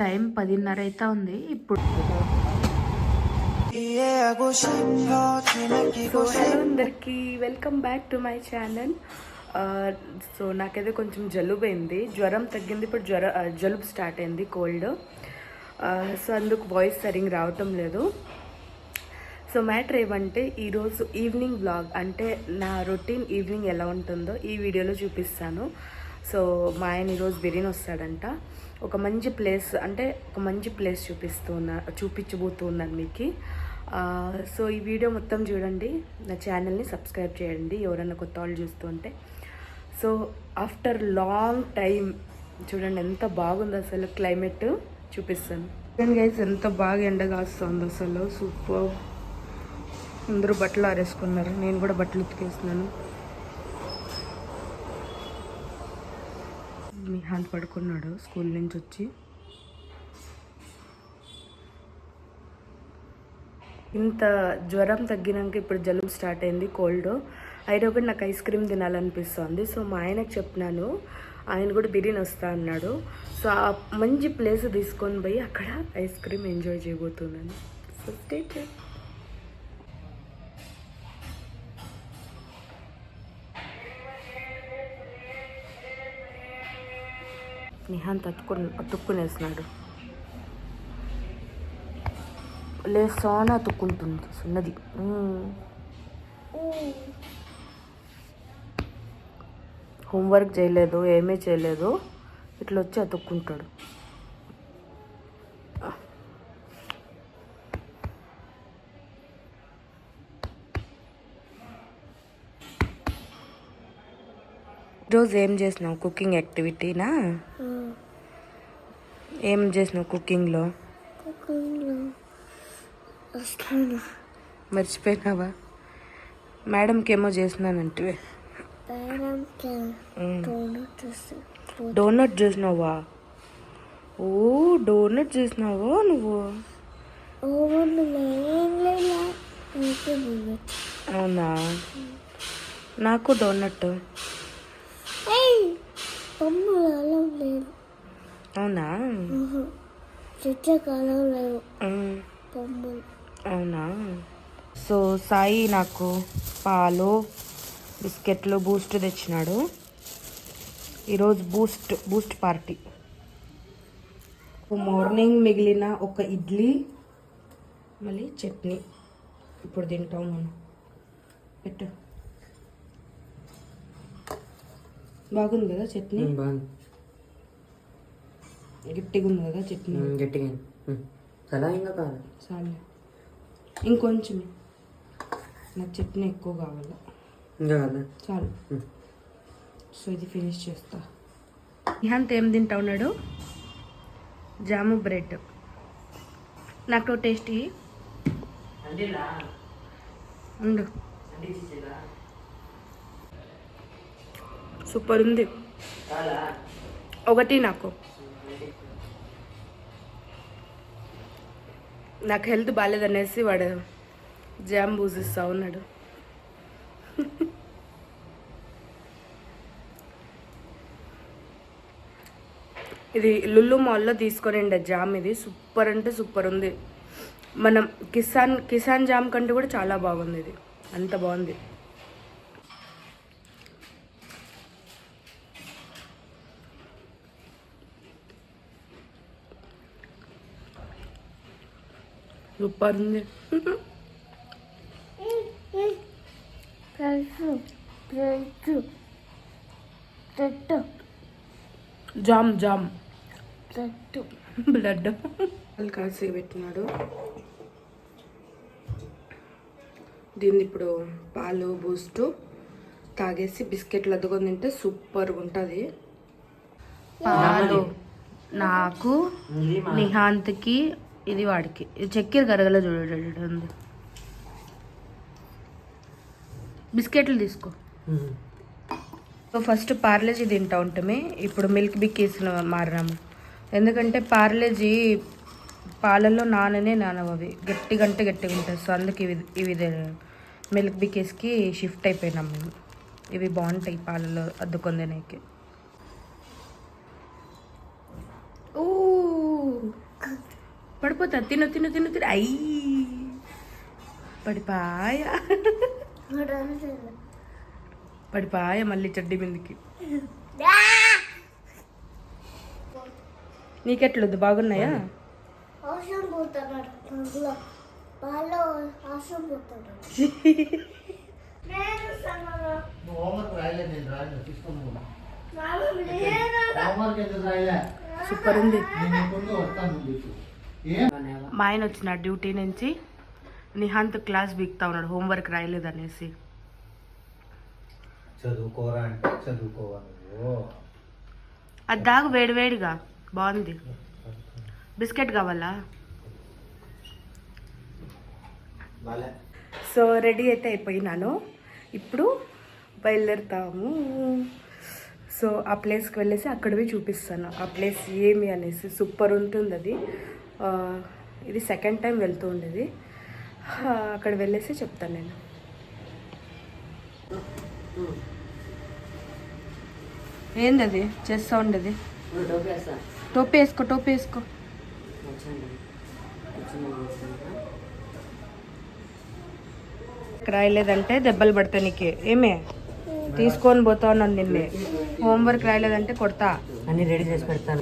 Time 10:30 అయితే ఉంది ఇప్పుడు. సో హలో అందరికీ, welcome back to my channel. So నాకైతే కొంచెం జలుబు అయింది, జ్వరం తగ్గింది, ఇప్పుడు జలుబు స్టార్ట్ అయింది, కోల్డ్. సో అందుకు వాయిస్ సరిగ్గా రావటం లేదు. సో మ్యాటర్ ఏమంటే ఈరోజు ఈవినింగ్ వ్లాగ్, అంటే నా రొటీన్ ఈవినింగ్ ఎలా ఉంటుందో ఈ వీడియోలో చూపిస్తాను. సో మా ఆయన ఈరోజు బిర్యానీ వస్తాడంట. ఒక మంచి ప్లేస్, అంటే ఒక మంచి ప్లేస్ చూపించబోతున్నాను మీకు. సో ఈ వీడియో మొత్తం చూడండి, నా ఛానల్ని సబ్స్క్రైబ్ చేయండి ఎవరైనా కొత్త వాళ్ళు చూస్తుంటే. సో ఆఫ్టర్ లాంగ్ టైం చూడండి ఎంత బాగుంది అసలు, క్లైమేట్ చూపిస్తాను. గైస్ ఎంత బాగా ఎండ కాస్తుంది అసలు, సూపర్. అందరూ బట్టలు ఆరేసుకున్నారు, నేను కూడా బట్టలు ఉతికేస్తున్నాను. మీ హ్యాండ్ పడుకున్నాడు స్కూల్ నుంచి వచ్చి. ఇంత జ్వరం తగ్గినాక ఇప్పుడు జలుబు స్టార్ట్ అయింది, కోల్డ్. అయితే ఒకటి నాకు ఐస్ క్రీమ్ తినాలనిపిస్తుంది. సో మా ఆయనకు చెప్పినాను, ఆయన కూడా బిర్యానీ వస్తా అన్నాడు. సో ఆ మంచి ప్లేస్ తీసుకొని పోయి అక్కడ ఐస్ క్రీమ్ ఎంజాయ్ చేయబోతున్నాను. So stay tune. నిహాన్ అతుక్కునేసినాడు, లేసాన అతుక్కుంటుంది సున్నది. హోంవర్క్ చేయలేదు, ఏమీ చేయలేదు, ఇట్లా వచ్చి అతుక్కుంటాడు. ఈరోజు ఏం చేసినావు కుకింగ్ యాక్టివిటీనా? ఏం చేసినావు కుకింగ్లో? మర్చిపోయినావా? మేడంకి ఏమో చేసినానంటే డోనట్ చేసినావా? ఓ డోనట్ చేసినావా నువ్వు? అవునా, నాకు డోనట్. అవునా, అవునా. సో సాయి నాకు పాలు, బిస్కెట్లు, బూస్ట్ తెచ్చినాడు. ఈరోజు బూస్ట్ పార్టీ. మార్నింగ్ మిగిలిన ఒక ఇడ్లీ, మళ్ళీ చట్నీ ఇప్పుడు తింటాం మనం. పెట్టు. బాగుంది కదా చట్నీ? బాగుంది, గట్టిగా ఉంది కదా చట్నీ? గట్టిగా. చాలా ఇంకా కాదు, చాలు ఇంకొంచెం. నాకు చట్నీ ఎక్కువ కావాలి, ఇంకా కాదు, చాలు. సో ఇది ఫినిష్ చేస్తా. నిహాంత్ ఏం తింటా ఉన్నాడు? Jam bread. నాకు టేస్టీ ఉండు. సూపర్ ఉంది. ఒకటి నాకు హెల్త్ బాగాలేదనేసి వాడు జామ్ పూజిస్తా ఉన్నాడు. ఇది లుల్లు మాల్లో తీసుకొని జామ్. ఇది సూపర్ అంటే సూపర్ ఉంది. మనం కిసాన్ జామ్ కంటే కూడా చాలా బాగుంది ఇది, అంత బాగుంది. సూపర్ ఉంది. జామ్ బ్లడ్ కాసి పెట్టినాడు. దీన్ని ఇప్పుడు పాలు, బూస్ట్ తాగేసి బిస్కెట్లు అద్దుకొని తింటే సూపర్గా ఉంటుంది. పాలు నాకు, నిహాంత్కి, ఇది వాడికి. ఇది చక్కెర కరగల చూడండి. బిస్కెట్లు తీసుకో. సో ఫస్ట్ పార్లేజీ తింటా ఉంటామే, ఇప్పుడు మిల్క్ బిక్కీస్ మారినాము. ఎందుకంటే పార్లేజీ పాలల్లో నానవు, అవి గట్టిగా ఉంటాయి. సో అందుకే ఇవి మిల్క్ బిక్కీస్కి షిఫ్ట్ అయిపోయినాం మేము. ఇవి బాగుంటాయి పాలలో అద్దుకొని తినేకి. ఓ పడిపోతా. తిను తిను తిను తిను. అయ్యి పడిపాయ పడిపాయ మళ్ళీ చెడ్డి మీదకి. నీకెట్లొద్దు, బాగున్నాయా? సూపర్ ఉంది. మా ఆయన వచ్చిన డ్యూటీ నుంచి నిహాంత్ క్లాస్ బిగుతా ఉన్నాడు, హోంవర్క్ రాయలేదనేసి. చదువుకోరా అంటే చదువుకోవాలి. అది దాగు వేడివేడిగా బాగుంది. బిస్కెట్ కావాలా? సో రెడీ అయితే అయిపోయినాను, ఇప్పుడు బయలుదేరుతాము. సో ఆ ప్లేస్కి వెళ్ళేసి అక్కడవి చూపిస్తాను ఆ ప్లేస్ ఏమి అనేసి. సూపర్ ఉంటుంది అది. ఇది సెకండ్ టైం వెళ్తూ ఉండేది. అక్కడ వెళ్ళేసి చెప్తాను నేను. ఏంది అది చేస్తా ఉండేది? టోపీ వేసుకో, టోపీ వేసుకో. రాయలేదంటే దెబ్బలు పడతా నీకే. ఏమే తీసుకొని పోతా ఉన్నాను నిన్నే. హోంవర్క్ రాయలేదంటే కొడతా. అన్ని రెడీ చేసి పెడతాను.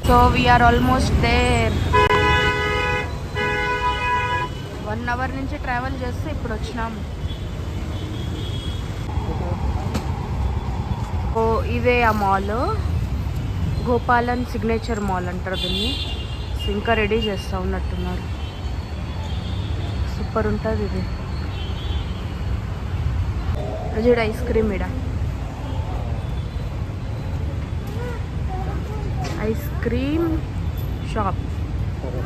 So we're almost there. 1 hour నుంచి ట్రావెల్ చేస్తే ఇప్పుడు వచ్చినాము. ఓ ఇదే ఆ మాల్, గోపాలన్ సిగ్నేచర్ మాల్ అంటారు దీన్ని. ఇంకా రెడీ చేస్తూ ఉన్నట్టున్నారు. సూపర్ ఉంటుంది ఇది. అజీడ ఐస్ క్రీమ్ ఇడ ice cream shop,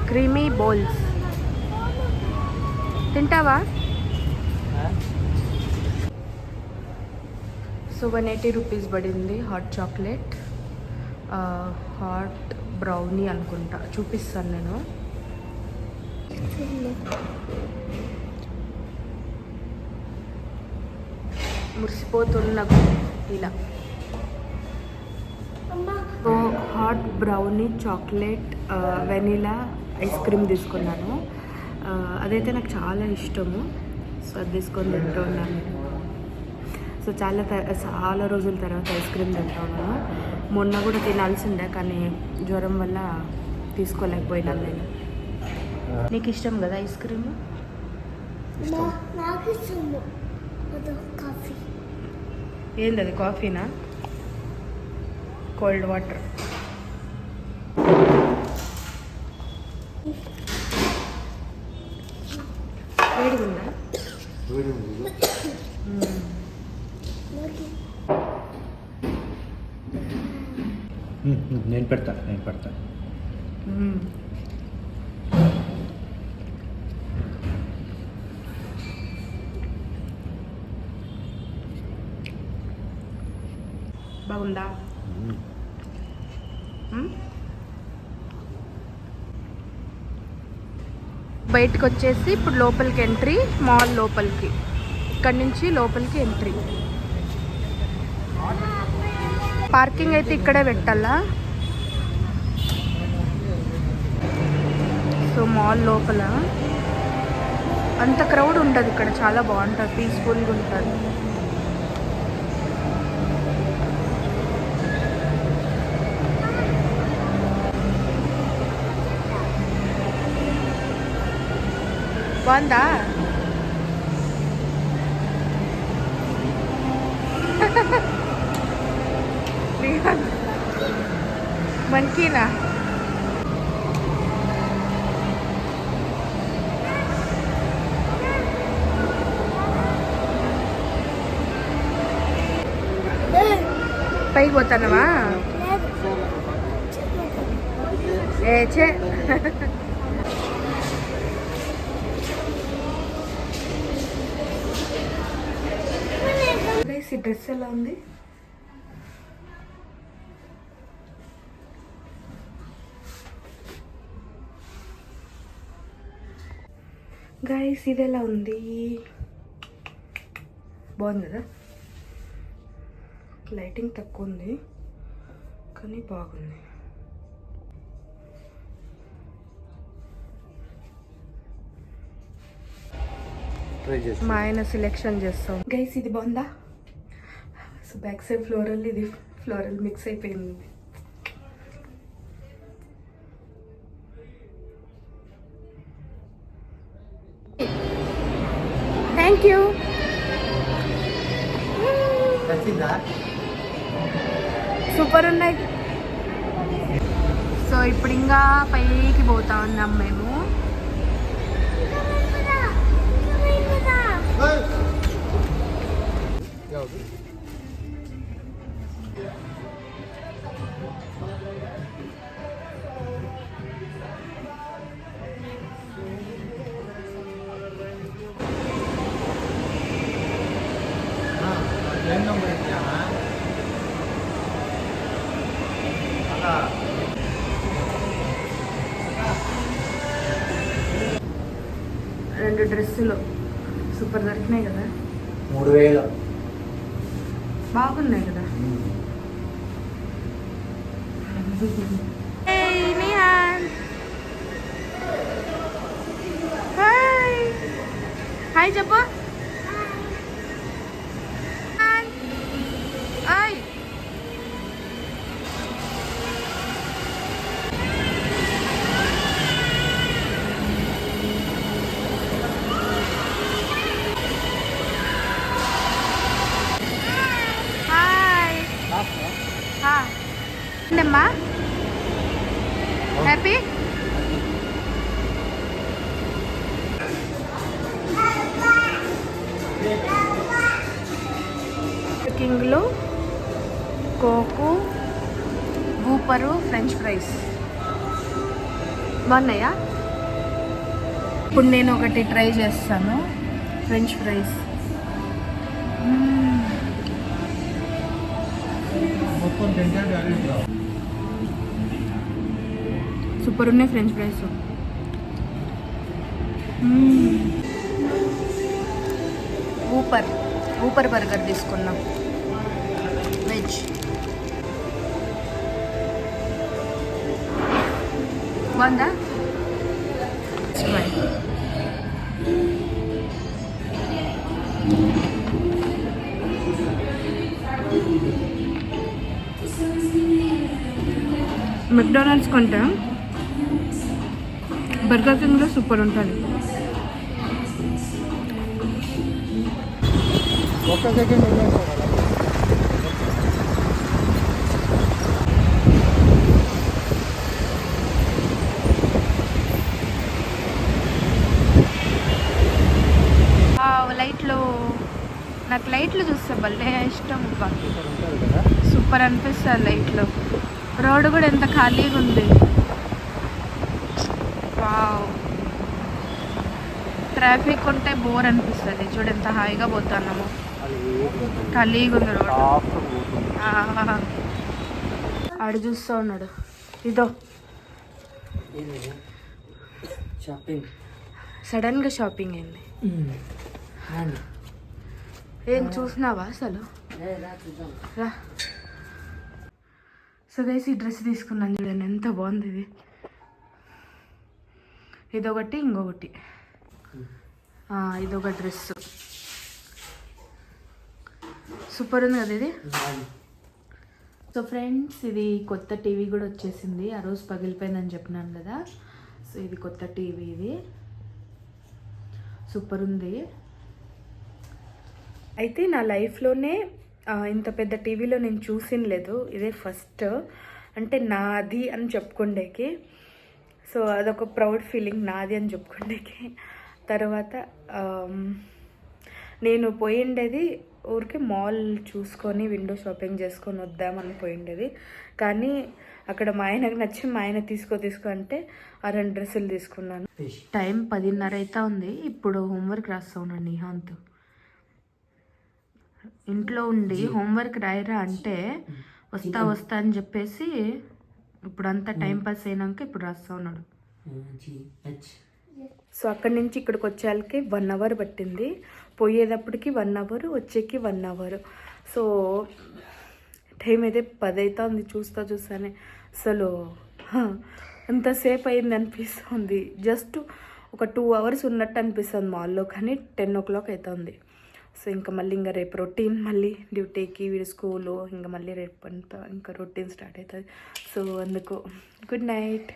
creamy bowls. తింటావా? సో 180 రూపీస్ పడింది హాట్ చాక్లెట్, హాట్ బ్రౌనీ అనుకుంటా. చూపిస్తాను నేను. మురిసిపోతున్న ఇలా. So hot brownie chocolate vanilla ice cream తీసుకున్నాను. అదైతే నాకు చాలా ఇష్టము. సో అది తీసుకొని తింటూ ఉన్నాను. సో చాలా రోజుల తర్వాత ఐస్ క్రీమ్ తింటూ ఉన్నాను. మొన్న కూడా తినాల్సిందే కానీ జ్వరం వల్ల తీసుకోలేకపోయినాను నేను. నీకు ఇష్టం కదా ఐస్ క్రీమ్? ఏంది అది, కాఫీనా? Cold water. వేడిగుందా? నేను పెడతా. బాగుందా? బయటకు వచ్చేసి ఇప్పుడు లోపలికి ఎంట్రీ, మాల్ లోపలికి. ఇక్కడి నుంచి లోపలికి ఎంట్రీ. పార్కింగ్ అయితే ఇక్కడే పెట్టాలా. సో మాల్ లోపల అంత క్రౌడ్ ఉండదు ఇక్కడ. చాలా బాగుంటుంది, పీస్ఫుల్గా ఉంటుంది. బాగుందా? మనకినా పైకి పోతానవా? ఏ చే ఈ డ్రెస్ ఎలా ఉంది? గైస్ ఇది ఎలా ఉంది? బాగుంది కదా? లైటింగ్ తక్కువ ఉంది కానీ బాగుంది. ట్రై చేసి మా ఆయన సెలెక్షన్ చేస్తాం. గైస్ ఇది బాగుందా? సో బ్యాక్ సైడ్ ఫ్లోరల్, ఇది ఫ్లోరల్ మిక్స్ అయిపోయింది. Thank you. నచ్చిందా? సూపర్ ఉన్నాయి. సో ఇప్పుడు ఇంకా పైకి పోతా ఉన్నాం మేము. ಯಾವುದು? ಏನು ನಂಬರ್ ಇದೆಯಾ? రెండు డ్రెస్సులు సూపర్ దొరికినాయి కదా, 3000. బాగున్నాయి కదా. నిహాన్ హాయ్ హాయ్ చెప్పు. హాయ్ అమ్మా, హ్యాపీ? కింగ్లో కోకు, గూపరు, ఫ్రెంచ్ ఫ్రైస్ బాగున్నాయా? ఇప్పుడు నేను ఒకటి ట్రై చేస్తాను, ఫ్రెంచ్ ఫ్రైస్. మొత్తం తింటే సూపర్ ఉన్నాయి ఫ్రెంచ్ ఫ్రైస్. ఊపర్ బర్గర్ తీసుకున్నాం, వెజ్. బాగుందా? మెక్డానల్డ్స్ కంటే బర్గర్ కింగ్లో సూపర్ ఉంటుంది. ఒక్క సెకండ్ లైట్లు, నాకు లైట్లు చూస్తే భలే ఇష్టం. సూపర్ అనిపిస్తుంది లైట్లు. రోడ్డు కూడా ఎంత ఖాళీగా ఉంది. వావ్, ట్రాఫిక్ ఉంటే బోర్ అనిపిస్తుంది. చూడు ఎంత హాయిగా పోతున్నాము, ఖాళీగా ఉంది రోడ్డు. ఆడు చూస్తూ ఉన్నాడు. ఇదో షాపింగ్, సడన్గా షాపింగ్ అయింది. ఏం చూసినావా అసలు? రా. సో గైస్ ఈ డ్రెస్ తీసుకున్నాను చూడండి, ఎంత బాగుంది ఇది. ఇదొకటి, ఇంకొకటి, ఇదొక డ్రెస్. సూపర్ ఉంది కదా ఇది. సో ఫ్రెండ్స్, ఇది కొత్త టీవీ కూడా వచ్చేసింది. ఆ రోజు పగిలిపోయిందని చెప్పినాను కదా. సో ఇది కొత్త టీవీ, ఇది సూపర్ ఉంది. అయితే నా లైఫ్లోనే ఇంత పెద్ద టీవీలో నేను చూసిన లేదు, ఇదే ఫస్ట్. అంటే నాది అని చెప్పుకుండేకి. సో అదొక ప్రౌడ్ ఫీలింగ్, నాది అని చెప్పుకుండేకి. తర్వాత నేను పోయిండేది ఊరికే మాల్ చూసుకొని విండో షాపింగ్ చేసుకొని వద్దామని పోయిండేది. కానీ అక్కడ మా ఆయనకు నచ్చి మా ఆయన తీసుకో అంటే ఆ 2 డ్రెస్సులు తీసుకున్నాను. టైం 10:30 అయితే ఉంది. ఇప్పుడు హోంవర్క్ రాస్తా ఉన్నాను నిహాంత్. ఇంట్లో ఉండి హోంవర్క్ రాయరా అంటే వస్తా అని చెప్పేసి ఇప్పుడు అంతా టైం పాస్ అయినాక ఇప్పుడు రాస్తా ఉన్నాడు. సో అక్కడి నుంచి ఇక్కడికి వచ్చేళ్ళకి 1 అవర్ పట్టింది. పోయేటప్పటికి 1 అవర్, వచ్చేకి 1 అవర్. సో టైం అయితే 10 అవుతుంది. చూస్తానే అసలు ఎంతసేపు అయింది అనిపిస్తుంది. జస్ట్ ఒక 2 అవర్స్ ఉన్నట్టు అనిపిస్తుంది మాల్లో, కానీ 10 o'clock అవుతుంది. సో ఇంకా మళ్ళీ ఇంకా రేపు రొటీన్, మళ్ళీ డ్యూటీకి, వీడి స్కూలు, ఇంకా మళ్ళీ రేపు అంతా ఇంకా రొటీన్ స్టార్ట్ అవుతుంది. సో అందుకు గుడ్ నైట్.